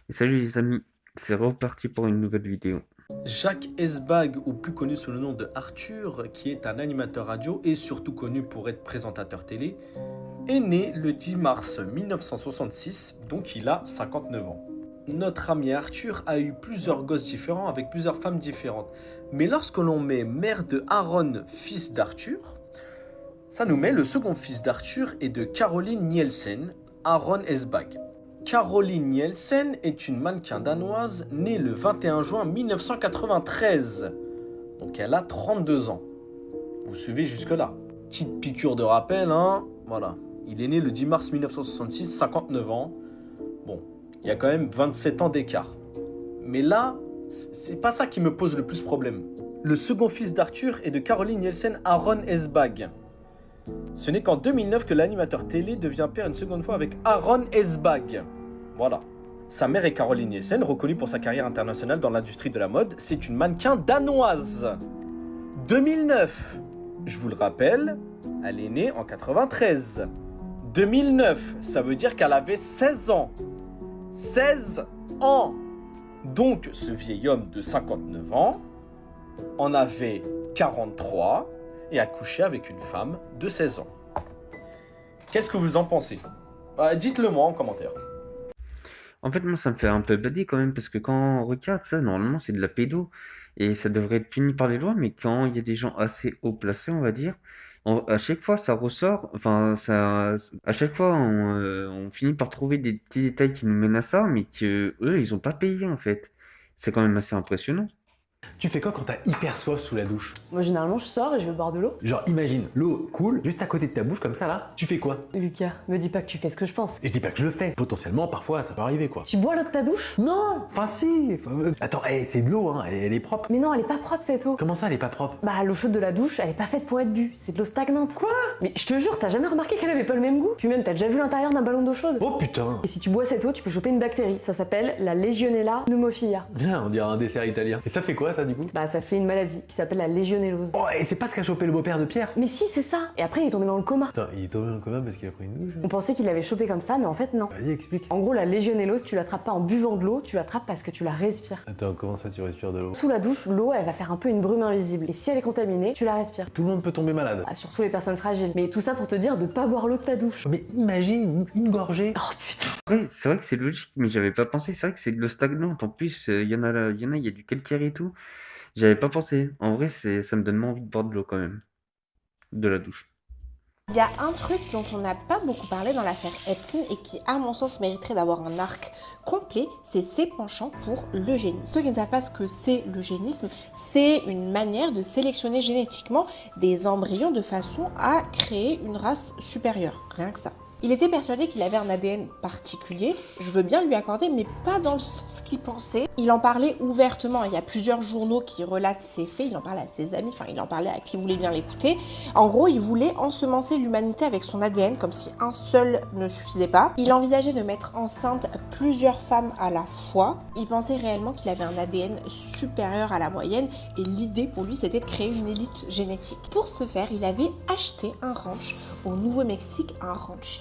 Et salut les amis, c'est reparti pour une nouvelle vidéo. Jacques Esbag, ou plus connu sous le nom de Arthur, qui est un animateur radio et surtout connu pour être présentateur télé, est né le 10 mars 1966, donc il a 59 ans. Notre ami Arthur a eu plusieurs gosses différents avec plusieurs femmes différentes. Mais lorsque l'on met mère de Aaron, fils d'Arthur, ça nous met le second fils d'Arthur et de Caroline Nielsen, Aaron Esbag. Caroline Nielsen est une mannequin danoise née le 21 juin 1993. Donc elle a 32 ans. Vous suivez jusque-là. Petite piqûre de rappel, hein. Voilà. Il est né le 10 mars 1966, 59 ans. Bon, il y a quand même 27 ans d'écart. Mais là, c'est pas ça qui me pose le plus problème. Le second fils d'Arthur est de Caroline Nielsen, Aaron Esbag. Ce n'est qu'en 2009 que l'animateur télé devient père une seconde fois avec Aaron Esbag. Voilà. Sa mère est Caroline Nielsen, reconnue pour sa carrière internationale dans l'industrie de la mode. C'est une mannequin danoise. 2009. Je vous le rappelle, elle est née en 93. 2009, ça veut dire qu'elle avait 16 ans. 16 ans. Donc, ce vieil homme de 59 ans en avait 43 et a couché avec une femme de 16 ans. Qu'est-ce que vous en pensez? Dites-le moi en commentaire. En fait, moi, ça me fait un peu bader quand même, parce que quand on regarde ça, normalement, c'est de la pédo, et ça devrait être puni par les lois, mais quand il y a des gens assez haut placés, on va dire, à chaque fois, ça ressort, enfin, à chaque fois, on finit par trouver des petits détails qui nous mènent à ça, mais que eux, ils ont pas payé, en fait. C'est quand même assez impressionnant. Tu fais quoi quand t'as hyper soif sous la douche? Moi, généralement, je sors et je vais boire de l'eau. Genre imagine, l'eau coule juste à côté de ta bouche comme ça là, tu fais quoi? Lucas, me dis pas que tu fais ce que je pense. Et je dis pas que je le fais, potentiellement parfois ça peut arriver quoi. Tu bois l'eau de ta douche? Non, enfin si, attends, c'est de l'eau hein, elle est propre. Mais non, elle est pas propre cette eau. Comment ça elle est pas propre? Bah, l'eau chaude de la douche, elle est pas faite pour être bue. C'est de l'eau stagnante. Quoi? Mais je te jure, t'as jamais remarqué qu'elle avait pas le même goût? Puis même, t'as déjà vu l'intérieur d'un ballon d'eau chaude? Oh putain. Et si tu bois cette eau, tu peux choper une bactérie. Ça s'appelle la Legionella pneumophila. Bien, on dirait un dessert italien. Et ça fait quoi ça du coup? Bah, ça fait une maladie qui s'appelle la légionellose. Oh, et c'est pas ce qu'a chopé le beau-père de Pierre? Mais si, c'est ça. Et après, il est tombé dans le coma. Attends, il est tombé dans le coma parce qu'il a pris une douche? On pensait qu'il l'avait chopé comme ça, mais en fait, non. Vas-y, explique. En gros, la légionellose, tu l'attrapes pas en buvant de l'eau, tu l'attrapes parce que tu la respires. Attends, comment ça tu respires de l'eau? Sous la douche, l'eau, elle va faire un peu une brume invisible. Et si elle est contaminée, tu la respires. Tout le monde peut tomber malade. Ah, surtout les personnes fragiles. Mais tout ça pour te dire de pas boire l'eau de ta douche. Mais imagine, une gorgée. Oh putain. Ouais, c'est vrai que c'est logique, mais j'avais pas pensé. C'est vrai que c'est de l'eau stagnante. En plus, il y a du calcaire et tout. J'avais pas pensé. En vrai, ça me donne moins envie de boire de l'eau quand même. De la douche. Il y a un truc dont on n'a pas beaucoup parlé dans l'affaire Epstein et qui, à mon sens, mériterait d'avoir un arc complet, c'est ses penchants pour l'eugénisme. Ceux qui ne savent pas ce que c'est l'eugénisme, c'est une manière de sélectionner génétiquement des embryons de façon à créer une race supérieure. Rien que ça. Il était persuadé qu'il avait un ADN particulier, je veux bien lui accorder, mais pas dans le sens qu'il pensait. Il en parlait ouvertement, il y a plusieurs journaux qui relatent ces faits, il en parlait à ses amis, enfin il en parlait à qui voulait bien l'écouter. En gros, il voulait ensemencer l'humanité avec son ADN, comme si un seul ne suffisait pas. Il envisageait de mettre enceinte plusieurs femmes à la fois. Il pensait réellement qu'il avait un ADN supérieur à la moyenne, et l'idée pour lui c'était de créer une élite génétique. Pour ce faire, il avait acheté un ranch au Nouveau-Mexique, un ranch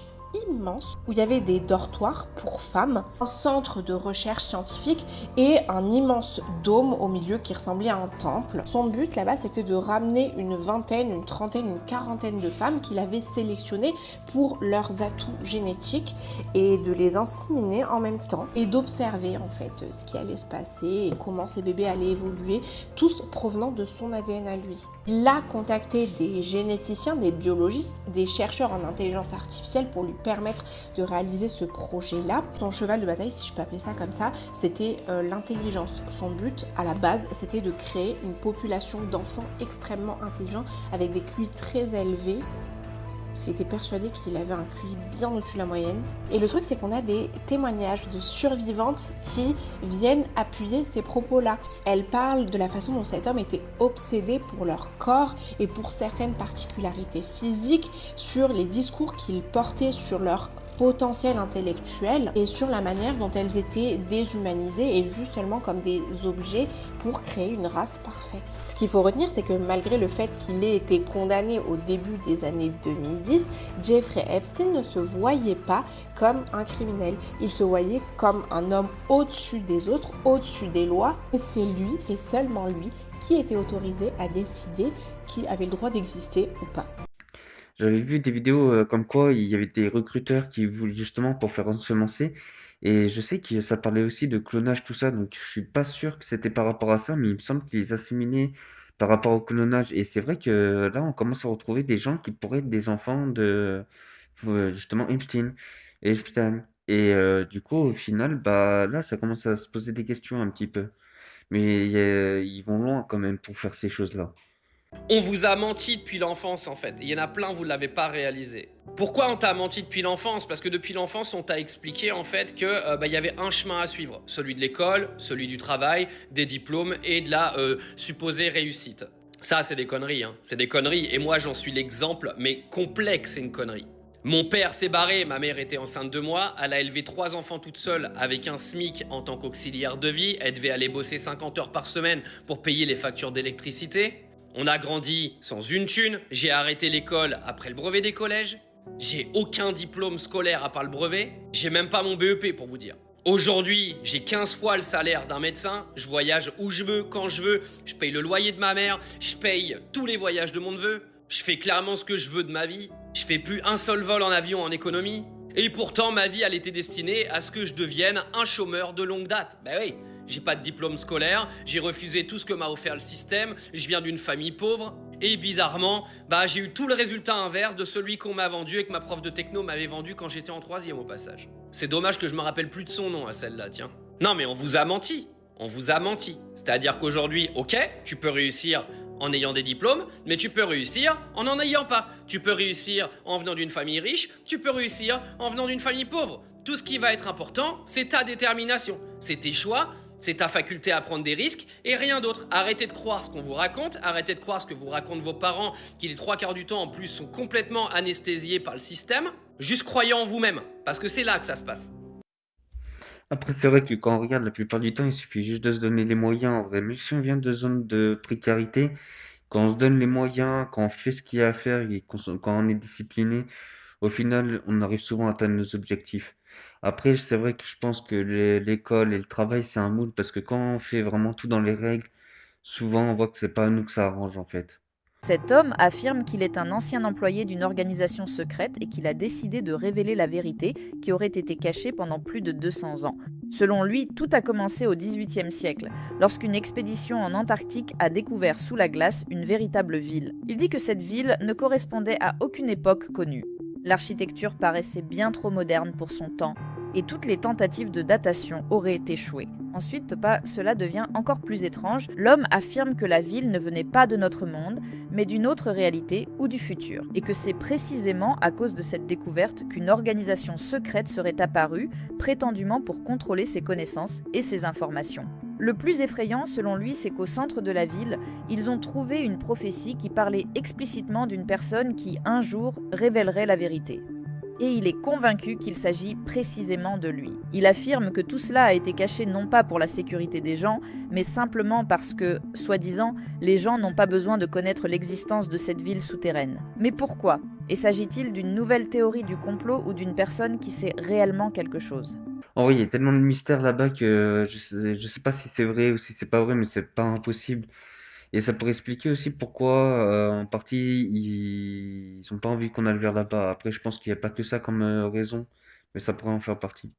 immense où il y avait des dortoirs pour femmes, un centre de recherche scientifique et un immense dôme au milieu qui ressemblait à un temple. Son but là-bas c'était de ramener une vingtaine, une trentaine, une quarantaine de femmes qu'il avait sélectionnées pour leurs atouts génétiques et de les inséminer en même temps et d'observer en fait ce qui allait se passer et comment ces bébés allaient évoluer, tous provenant de son ADN à lui. Il a contacté des généticiens, des biologistes, des chercheurs en intelligence artificielle pour lui permettre de réaliser ce projet-là. Son cheval de bataille, si je peux appeler ça comme ça, c'était l'intelligence. Son but, à la base, c'était de créer une population d'enfants extrêmement intelligents avec des QI très élevés. Parce qu'il était persuadé qu'il avait un QI bien au-dessus de la moyenne. Et le truc, c'est qu'on a des témoignages de survivantes qui viennent appuyer ces propos-là. Elles parlent de la façon dont cet homme était obsédé pour leur corps et pour certaines particularités physiques, sur les discours qu'il portait sur leur potentiel intellectuel et sur la manière dont elles étaient déshumanisées et vues seulement comme des objets pour créer une race parfaite. Ce qu'il faut retenir, c'est que malgré le fait qu'il ait été condamné au début des années 2010, Jeffrey Epstein ne se voyait pas comme un criminel. Il se voyait comme un homme au-dessus des autres, au-dessus des lois. Et c'est lui et seulement lui qui était autorisé à décider qui avait le droit d'exister ou pas. J'avais vu des vidéos comme quoi il y avait des recruteurs qui voulaient justement pour faire ensemencer. Et je sais que ça parlait aussi de clonage, tout ça. Donc je suis pas sûr que c'était par rapport à ça, mais il me semble qu'ils assimilaient par rapport au clonage. Et c'est vrai que là, on commence à retrouver des gens qui pourraient être des enfants de justement Epstein. Et du coup, au final, bah là, ça commence à se poser des questions un petit peu. Mais ils vont loin quand même pour faire ces choses-là. On vous a menti depuis l'enfance en fait. Il y en a plein, vous ne l'avez pas réalisé. Pourquoi on t'a menti depuis l'enfance? Parce que depuis l'enfance, on t'a expliqué en fait que y avait un chemin à suivre. Celui de l'école, celui du travail, des diplômes et de la supposée réussite. Ça, c'est des conneries, hein. C'est des conneries. Et moi, j'en suis l'exemple, mais complexe, c'est une connerie. Mon père s'est barré, ma mère était enceinte de moi, elle a élevé 3 enfants toute seule avec un SMIC en tant qu'auxiliaire de vie, elle devait aller bosser 50 heures par semaine pour payer les factures d'électricité. On a grandi sans une thune, j'ai arrêté l'école après le brevet des collèges, j'ai aucun diplôme scolaire à part le brevet, j'ai même pas mon BEP pour vous dire. Aujourd'hui, j'ai 15 fois le salaire d'un médecin, je voyage où je veux, quand je veux, je paye le loyer de ma mère, je paye tous les voyages de mon neveu, je fais clairement ce que je veux de ma vie, je fais plus un seul vol en avion en économie, et pourtant ma vie elle était destinée à ce que je devienne un chômeur de longue date. Ben oui, j'ai pas de diplôme scolaire, j'ai refusé tout ce que m'a offert le système, je viens d'une famille pauvre, et bizarrement, j'ai eu tout le résultat inverse de celui qu'on m'a vendu et que ma prof de techno m'avait vendu quand j'étais en 3e au passage. C'est dommage que je me rappelle plus de son nom à celle-là, tiens. Non mais on vous a menti, C'est-à-dire qu'aujourd'hui, ok, tu peux réussir en ayant des diplômes, mais tu peux réussir en n'en ayant pas. Tu peux réussir en venant d'une famille riche, tu peux réussir en venant d'une famille pauvre. Tout ce qui va être important, c'est ta détermination, c'est tes choix, c'est ta faculté à prendre des risques et rien d'autre. Arrêtez de croire ce qu'on vous raconte, arrêtez de croire ce que vous racontent vos parents, qui les 3/4 du temps en plus sont complètement anesthésiés par le système. Juste croyez en vous-même, parce que c'est là que ça se passe. Après, c'est vrai que quand on regarde la plupart du temps, il suffit juste de se donner les moyens. En vrai, même si on vient de zones de précarité, quand on se donne les moyens, quand on fait ce qu'il y a à faire et quand on est discipliné, au final, on arrive souvent à atteindre nos objectifs. Après, c'est vrai que je pense que l'école et le travail, c'est un moule parce que quand on fait vraiment tout dans les règles, souvent on voit que c'est pas à nous que ça arrange en fait. Cet homme affirme qu'il est un ancien employé d'une organisation secrète et qu'il a décidé de révéler la vérité qui aurait été cachée pendant plus de 200 ans. Selon lui, tout a commencé au XVIIIe siècle, lorsqu'une expédition en Antarctique a découvert sous la glace une véritable ville. Il dit que cette ville ne correspondait à aucune époque connue. L'architecture paraissait bien trop moderne pour son temps, et toutes les tentatives de datation auraient échoué. Ensuite, cela devient encore plus étrange. L'homme affirme que la ville ne venait pas de notre monde, mais d'une autre réalité ou du futur, et que c'est précisément à cause de cette découverte qu'une organisation secrète serait apparue, prétendument pour contrôler ses connaissances et ses informations. Le plus effrayant, selon lui, c'est qu'au centre de la ville, ils ont trouvé une prophétie qui parlait explicitement d'une personne qui, un jour, révélerait la vérité. Et il est convaincu qu'il s'agit précisément de lui. Il affirme que tout cela a été caché non pas pour la sécurité des gens, mais simplement parce que, soi-disant, les gens n'ont pas besoin de connaître l'existence de cette ville souterraine. Mais pourquoi? Et s'agit-il d'une nouvelle théorie du complot ou d'une personne qui sait réellement quelque chose? En vrai, il y a tellement de mystères là-bas que je sais pas si c'est vrai ou si c'est pas vrai, mais c'est pas impossible. Et ça pourrait expliquer aussi pourquoi, en partie, ils ont pas envie qu'on aille vers là-bas. Après, je pense qu'il n'y a pas que ça comme raison, mais ça pourrait en faire partie.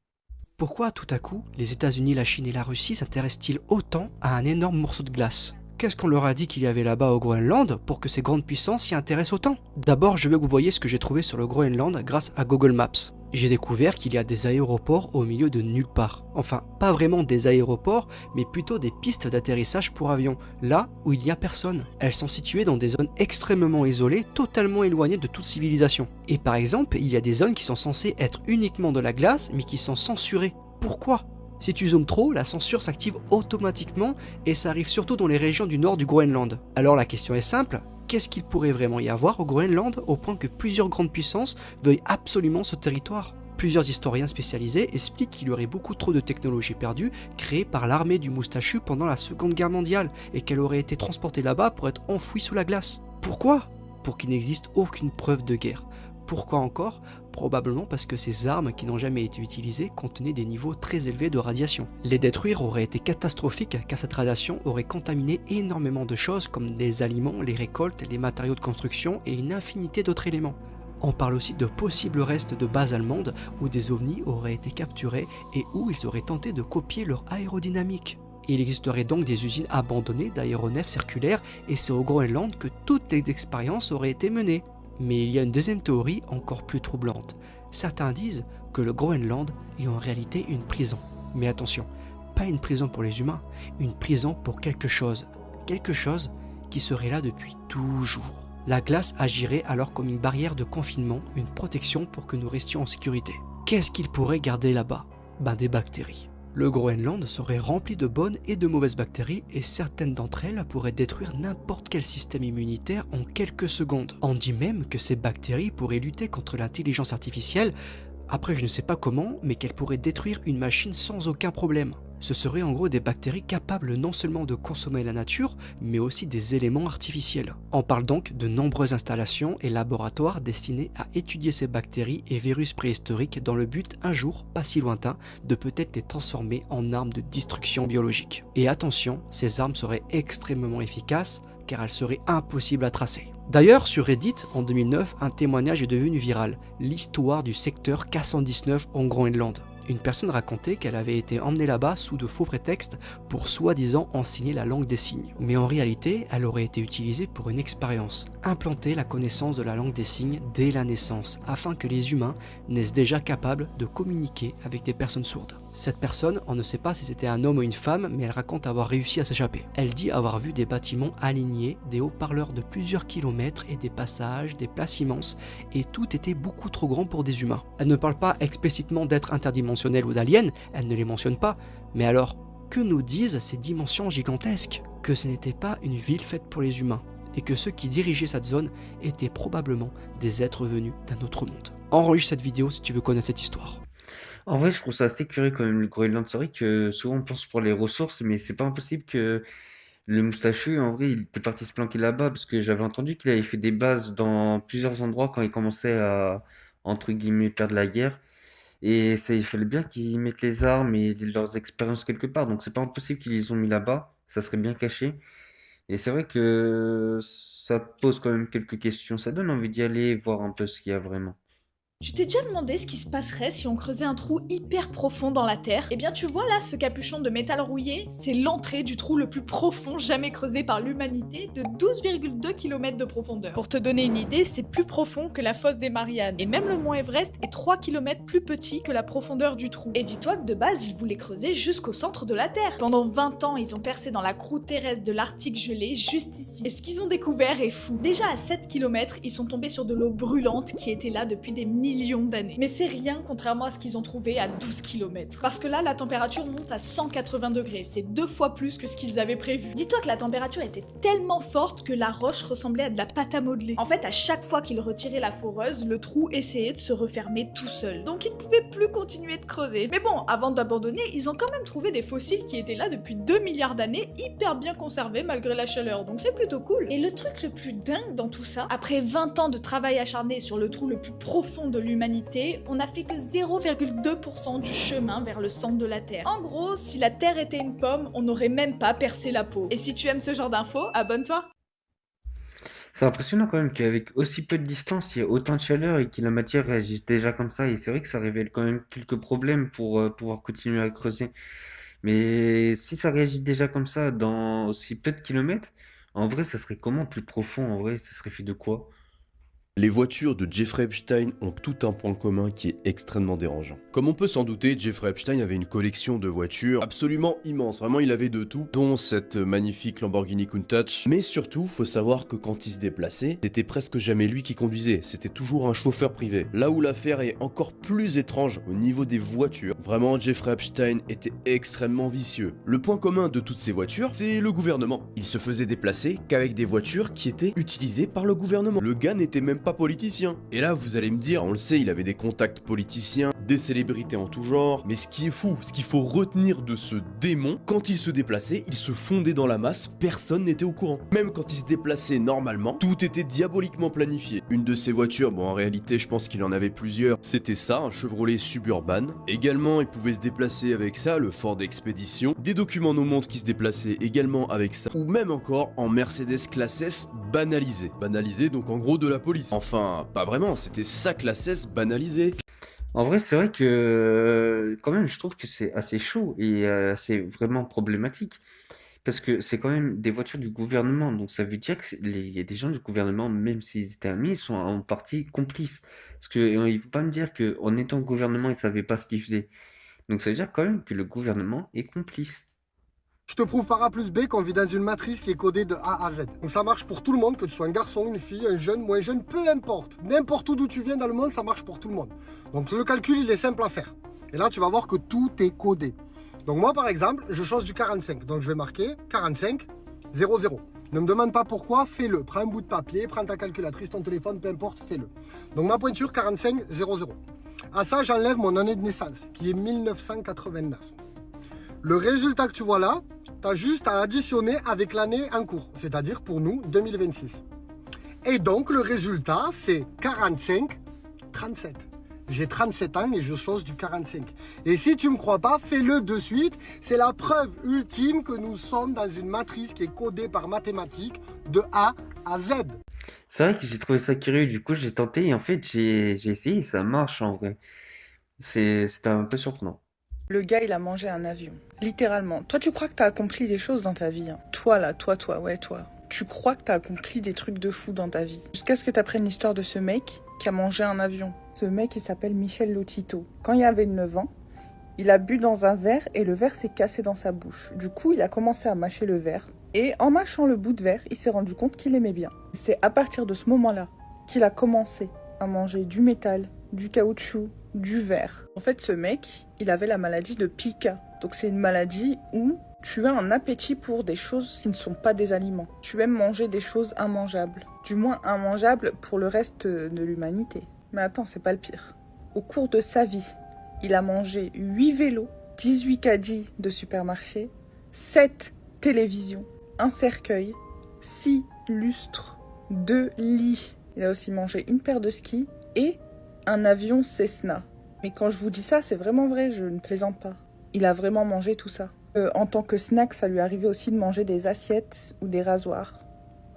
Pourquoi tout à coup les États-Unis, la Chine et la Russie s'intéressent-ils autant à un énorme morceau de glace? Qu'est-ce qu'on leur a dit qu'il y avait là-bas au Groenland pour que ces grandes puissances s'y intéressent autant? D'abord, je veux que vous voyez ce que j'ai trouvé sur le Groenland grâce à Google Maps. J'ai découvert qu'il y a des aéroports au milieu de nulle part. Enfin, pas vraiment des aéroports, mais plutôt des pistes d'atterrissage pour avions, là où il n'y a personne. Elles sont situées dans des zones extrêmement isolées, totalement éloignées de toute civilisation. Et par exemple, il y a des zones qui sont censées être uniquement de la glace, mais qui sont censurées. Pourquoi ? Si tu zoomes trop, la censure s'active automatiquement et ça arrive surtout dans les régions du nord du Groenland. Alors la question est simple, qu'est-ce qu'il pourrait vraiment y avoir au Groenland au point que plusieurs grandes puissances veuillent absolument ce territoire? Plusieurs historiens spécialisés expliquent qu'il y aurait beaucoup trop de technologies perdues créées par l'armée du moustachu pendant la Seconde Guerre mondiale et qu'elle aurait été transportée là-bas pour être enfouie sous la glace. Pourquoi? Pour qu'il n'existe aucune preuve de guerre. Pourquoi encore? Probablement parce que ces armes qui n'ont jamais été utilisées contenaient des niveaux très élevés de radiation. Les détruire aurait été catastrophique car cette radiation aurait contaminé énormément de choses comme les aliments, les récoltes, les matériaux de construction et une infinité d'autres éléments. On parle aussi de possibles restes de bases allemandes où des ovnis auraient été capturés et où ils auraient tenté de copier leur aérodynamique. Il existerait donc des usines abandonnées d'aéronefs circulaires et c'est au Groenland que toutes les expériences auraient été menées. Mais il y a une deuxième théorie encore plus troublante. Certains disent que le Groenland est en réalité une prison. Mais attention, pas une prison pour les humains, une prison pour quelque chose. Quelque chose qui serait là depuis toujours. La glace agirait alors comme une barrière de confinement, une protection pour que nous restions en sécurité. Qu'est-ce qu'il pourrait garder là-bas? Des bactéries. Le Groenland serait rempli de bonnes et de mauvaises bactéries et certaines d'entre elles pourraient détruire n'importe quel système immunitaire en quelques secondes. On dit même que ces bactéries pourraient lutter contre l'intelligence artificielle, après je ne sais pas comment, mais qu'elles pourraient détruire une machine sans aucun problème. Ce seraient en gros des bactéries capables non seulement de consommer la nature, mais aussi des éléments artificiels. On parle donc de nombreuses installations et laboratoires destinés à étudier ces bactéries et virus préhistoriques dans le but, un jour, pas si lointain, de peut-être les transformer en armes de destruction biologique. Et attention, ces armes seraient extrêmement efficaces, car elles seraient impossibles à tracer. D'ailleurs, sur Reddit, en 2009, un témoignage est devenu viral, l'histoire du secteur K119 en Groenland. Une personne racontait qu'elle avait été emmenée là-bas sous de faux prétextes pour soi-disant enseigner la langue des signes. Mais en réalité, elle aurait été utilisée pour une expérience, implanter la connaissance de la langue des signes dès la naissance, afin que les humains naissent déjà capables de communiquer avec des personnes sourdes. Cette personne, on ne sait pas si c'était un homme ou une femme, mais elle raconte avoir réussi à s'échapper. Elle dit avoir vu des bâtiments alignés, des haut-parleurs de plusieurs kilomètres et des passages, des places immenses, et tout était beaucoup trop grand pour des humains. Elle ne parle pas explicitement d'êtres interdimensionnels ou d'aliens, elle ne les mentionne pas, mais alors, que nous disent ces dimensions gigantesques? Que ce n'était pas une ville faite pour les humains, et que ceux qui dirigeaient cette zone étaient probablement des êtres venus d'un autre monde. Enregistre cette vidéo si tu veux connaître cette histoire. En vrai, je trouve ça assez curieux quand même, le Groenland. C'est vrai que souvent on pense pour les ressources, mais c'est pas impossible que le moustachu, en vrai, il était parti se planquer là-bas, parce que j'avais entendu qu'il avait fait des bases dans plusieurs endroits quand il commençait à, entre guillemets, perdre la guerre. Et ça, il fallait bien qu'ils mettent les armes et leurs expériences quelque part. Donc c'est pas impossible qu'ils les ont mis là-bas. Ça serait bien caché. Et c'est vrai que ça pose quand même quelques questions. Ça donne envie d'y aller voir un peu ce qu'il y a vraiment. Tu t'es déjà demandé ce qui se passerait si on creusait un trou hyper profond dans la terre? Eh bien tu vois là ce capuchon de métal rouillé, c'est l'entrée du trou le plus profond jamais creusé par l'humanité de 12,2 km de profondeur. Pour te donner une idée, c'est plus profond que la fosse des Mariannes. Et même le mont Everest est 3 km plus petit que la profondeur du trou. Et dis-toi que de base ils voulaient creuser jusqu'au centre de la Terre. Pendant 20 ans ils ont percé dans la croûte terrestre de l'Arctique gelé juste ici. Et ce qu'ils ont découvert est fou. Déjà à 7 km ils sont tombés sur de l'eau brûlante qui était là depuis des millions d'années. Mais c'est rien contrairement à ce qu'ils ont trouvé à 12 km. Parce que là, la température monte à 180 degrés. C'est 2 fois plus que ce qu'ils avaient prévu. Dis-toi que la température était tellement forte que la roche ressemblait à de la pâte à modeler. En fait, à chaque fois qu'ils retiraient la foreuse, le trou essayait de se refermer tout seul. Donc ils ne pouvaient plus continuer de creuser. Mais bon, avant d'abandonner, ils ont quand même trouvé des fossiles qui étaient là depuis 2 milliards d'années, hyper bien conservés malgré la chaleur. Donc c'est plutôt cool. Et le truc le plus dingue dans tout ça, après 20 ans de travail acharné sur le trou le plus profond de l'humanité, on n'a fait que 0,2% du chemin vers le centre de la Terre. En gros, si la Terre était une pomme, on n'aurait même pas percé la peau. Et si tu aimes ce genre d'infos, abonne-toi. C'est impressionnant quand même qu'avec aussi peu de distance, il y a autant de chaleur et que la matière réagisse déjà comme ça. Et c'est vrai que ça révèle quand même quelques problèmes pour pouvoir continuer à creuser. Mais si ça réagit déjà comme ça dans aussi peu de kilomètres, en vrai, ça serait comment plus profond? En vrai, ça serait fait de quoi? Les voitures de Jeffrey Epstein ont tout un point commun qui est extrêmement dérangeant. Comme on peut s'en douter, Jeffrey Epstein avait une collection de voitures absolument immense. Vraiment, il avait de tout, dont cette magnifique Lamborghini Countach. Mais surtout, faut savoir que quand il se déplaçait, c'était presque jamais lui qui conduisait. C'était toujours un chauffeur privé. Là où l'affaire est encore plus étrange au niveau des voitures, vraiment, Jeffrey Epstein était extrêmement vicieux. Le point commun de toutes ces voitures, c'est le gouvernement. Il se faisait déplacer qu'avec des voitures qui étaient utilisées par le gouvernement. Le gars n'était même pas pas politicien. Et là, vous allez me dire, on le sait, il avait des contacts politiciens, des célébrités en tout genre, mais ce qui est fou, ce qu'il faut retenir de ce démon, quand il se déplaçait, il se fondait dans la masse, personne n'était au courant. Même quand il se déplaçait normalement, tout était diaboliquement planifié. Une de ces voitures, bon en réalité je pense qu'il en avait plusieurs, c'était ça, un Chevrolet Suburban. Également, il pouvait se déplacer avec ça, le Ford Expedition. Des documents nous montrent qu'il se déplaçait également avec ça, ou même encore en Mercedes Classe S banalisé. Banalisé donc en gros de la police. Enfin, pas vraiment, c'était sa Classe S banalisée. En vrai, c'est vrai que quand même, je trouve que c'est assez chaud et c'est vraiment problématique. Parce que c'est quand même des voitures du gouvernement. Donc ça veut dire il y a des gens du gouvernement, même s'ils étaient amis, ils sont en partie complices. Parce que il ne faut pas me dire qu'en étant au gouvernement, ils ne savaient pas ce qu'ils faisaient. Donc ça veut dire quand même que le gouvernement est complice. Je te prouve par A plus B qu'on vit dans une matrice qui est codée de A à Z. Donc ça marche pour tout le monde, que tu sois un garçon, une fille, un jeune, moins jeune, peu importe. N'importe où d'où tu viens dans le monde, ça marche pour tout le monde. Donc le calcul, il est simple à faire. Et là, tu vas voir que tout est codé. Donc moi, par exemple, je chose du 45. Donc je vais marquer 45, 00. Ne me demande pas pourquoi, fais-le. Prends un bout de papier, prends ta calculatrice, ton téléphone, peu importe, fais-le. Donc ma pointure, 45, 00. À ça, j'enlève mon année de naissance, qui est 1989. Le résultat que tu vois là, tu as juste à additionner avec l'année en cours, c'est-à-dire pour nous, 2026. Et donc, le résultat, c'est 45, 37. J'ai 37 ans et je chose du 45. Et si tu ne me crois pas, fais-le de suite. C'est la preuve ultime que nous sommes dans une matrice qui est codée par mathématiques de A à Z. C'est vrai que j'ai trouvé ça curieux, du coup j'ai tenté et en fait j'ai essayé et ça marche en vrai. C'était un peu surprenant. Le gars, il a mangé un avion. Littéralement. Toi, tu crois que t'as accompli des choses dans ta vie, hein. Toi, là, toi, ouais, toi. Tu crois que t'as accompli des trucs de fou dans ta vie. Jusqu'à ce que t'apprennes l'histoire de ce mec qui a mangé un avion. Ce mec, il s'appelle Michel Lotito. Quand il avait 9 ans, il a bu dans un verre et le verre s'est cassé dans sa bouche. Du coup, il a commencé à mâcher le verre. Et en mâchant le bout de verre, il s'est rendu compte qu'il aimait bien. C'est à partir de ce moment-là qu'il a commencé à manger du métal, du caoutchouc, du verre. En fait, ce mec, il avait la maladie de Pica. Donc c'est une maladie où tu as un appétit pour des choses qui ne sont pas des aliments. Tu aimes manger des choses immangeables. Du moins immangeables pour le reste de l'humanité. Mais attends, c'est pas le pire. Au cours de sa vie, il a mangé 8 vélos, 18 caddies de supermarché, 7 télévisions, un cercueil, 6 lustres, 2 lits. Il a aussi mangé une paire de skis et un avion Cessna. Mais quand je vous dis ça, c'est vraiment vrai, je ne plaisante pas. Il a vraiment mangé tout ça. En tant que snack, ça lui arrivait aussi de manger des assiettes ou des rasoirs.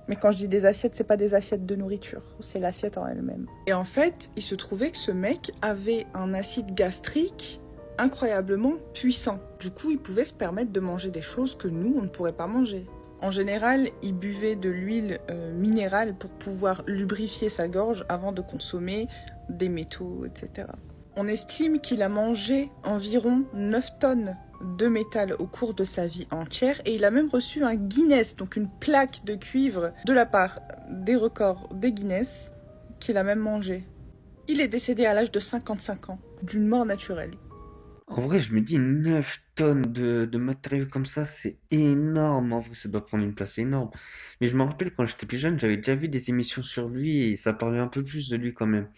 Mais quand je dis des assiettes, c'est pas des assiettes de nourriture, c'est l'assiette en elle-même. Et en fait, il se trouvait que ce mec avait un acide gastrique incroyablement puissant. Du coup, il pouvait se permettre de manger des choses que nous, on ne pourrait pas manger. En général, il buvait de l'huile minérale pour pouvoir lubrifier sa gorge avant de consommer des métaux, etc. On estime qu'il a mangé environ 9 tonnes de métal au cours de sa vie entière et il a même reçu un Guinness, donc une plaque de cuivre de la part des records des Guinness qu'il a même mangé. Il est décédé à l'âge de 55 ans, d'une mort naturelle. En vrai, je me dis 9 tonnes de matériel comme ça, c'est énorme. En vrai, ça doit prendre une place énorme. Mais je me rappelle quand j'étais plus jeune, j'avais déjà vu des émissions sur lui et ça parlait un peu plus de lui quand même.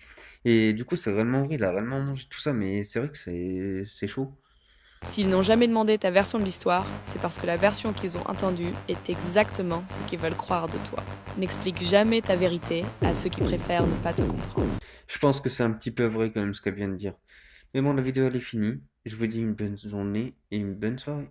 Et du coup, c'est réellement vrai, il a réellement mangé tout ça, mais c'est vrai que c'est chaud. S'ils n'ont jamais demandé ta version de l'histoire, c'est parce que la version qu'ils ont entendue est exactement ce qu'ils veulent croire de toi. N'explique jamais ta vérité à ceux qui préfèrent ne pas te comprendre. Je pense que c'est un petit peu vrai quand même ce qu'elle vient de dire. Mais bon, la vidéo elle est finie. Je vous dis une bonne journée et une bonne soirée.